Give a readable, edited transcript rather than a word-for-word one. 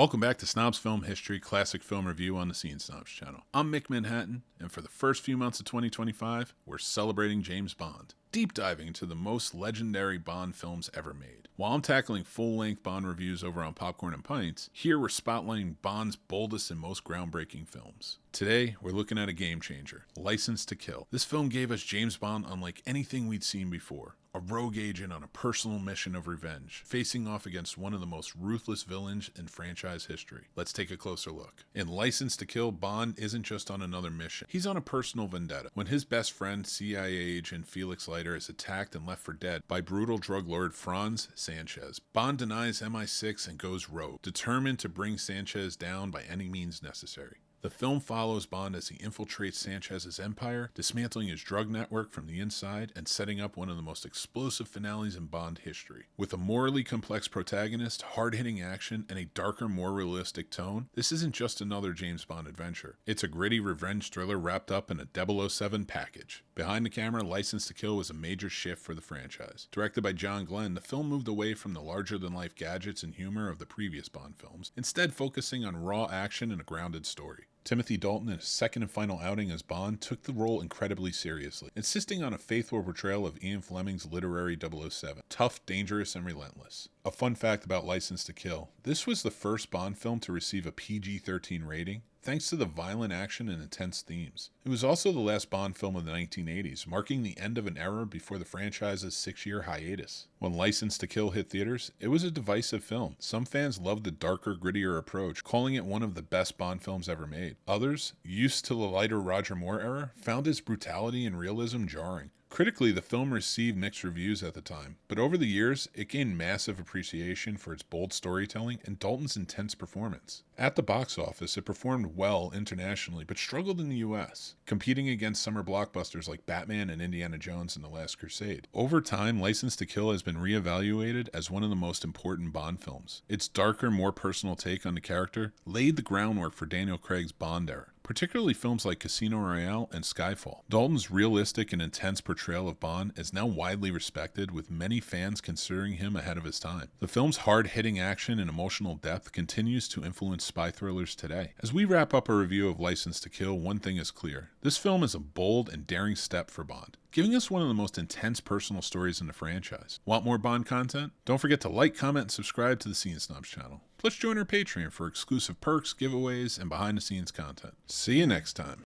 Welcome back to Snobs Film History, Classic Film Review on the Scene Snobs Channel. I'm Mick Manhattan, and for the first few months of 2025, we're celebrating James Bond, deep diving into the most legendary Bond films ever made. While I'm tackling full-length Bond reviews over on Popcorn and Pints, here we're spotlighting Bond's boldest and most groundbreaking films. Today, we're looking at a game changer, License to Kill. This film gave us James Bond unlike anything we'd seen before. A rogue agent on a personal mission of revenge, facing off against one of the most ruthless villains in franchise history. Let's take a closer look. In License to Kill, Bond isn't just on another mission. He's on a personal vendetta. When his best friend, CIA agent Felix Leiter, is attacked and left for dead by brutal drug lord Franz Sanchez, Bond denies MI6 and goes rogue, determined to bring Sanchez down by any means necessary. The film follows Bond as he infiltrates Sanchez's empire, dismantling his drug network from the inside and setting up one of the most explosive finales in Bond history. With a morally complex protagonist, hard-hitting action, and a darker, more realistic tone, this isn't just another James Bond adventure. It's a gritty revenge thriller wrapped up in a 007 package. Behind the camera, License to Kill was a major shift for the franchise. Directed by John Glenn, the film moved away from the larger-than-life gadgets and humor of the previous Bond films, instead focusing on raw action and a grounded story. Timothy Dalton, in his second and final outing as Bond, took the role incredibly seriously, insisting on a faithful portrayal of Ian Fleming's literary 007, tough, dangerous, and relentless. A fun fact about License to Kill: this was the first Bond film to receive a PG-13 rating, thanks to the violent action and intense themes. It was also the last Bond film of the 1980s, marking the end of an era before the franchise's 6-year hiatus. When License to Kill hit theaters, it was a divisive film. Some fans loved the darker, grittier approach, calling it one of the best Bond films ever made. Others, used to the lighter Roger Moore era, found its brutality and realism jarring. Critically, the film received mixed reviews at the time, but over the years, it gained massive appreciation for its bold storytelling and Dalton's intense performance. At the box office, it performed well internationally, but struggled in the US, competing against summer blockbusters like Batman and Indiana Jones and The Last Crusade. Over time, License to Kill has been reevaluated as one of the most important Bond films. Its darker, more personal take on the character laid the groundwork for Daniel Craig's Bond era, particularly films like Casino Royale and Skyfall. Dalton's realistic and intense portrayal of Bond is now widely respected, with many fans considering him ahead of his time. The film's hard-hitting action and emotional depth continues to influence spy thrillers today. As we wrap up our review of License to Kill, one thing is clear: this film is a bold and daring step for Bond, giving us one of the most intense personal stories in the franchise. Want more Bond content? Don't forget to like, comment, and subscribe to the Scene Snobs channel. Plus join our Patreon for exclusive perks, giveaways, and behind-the-scenes content. See you next time.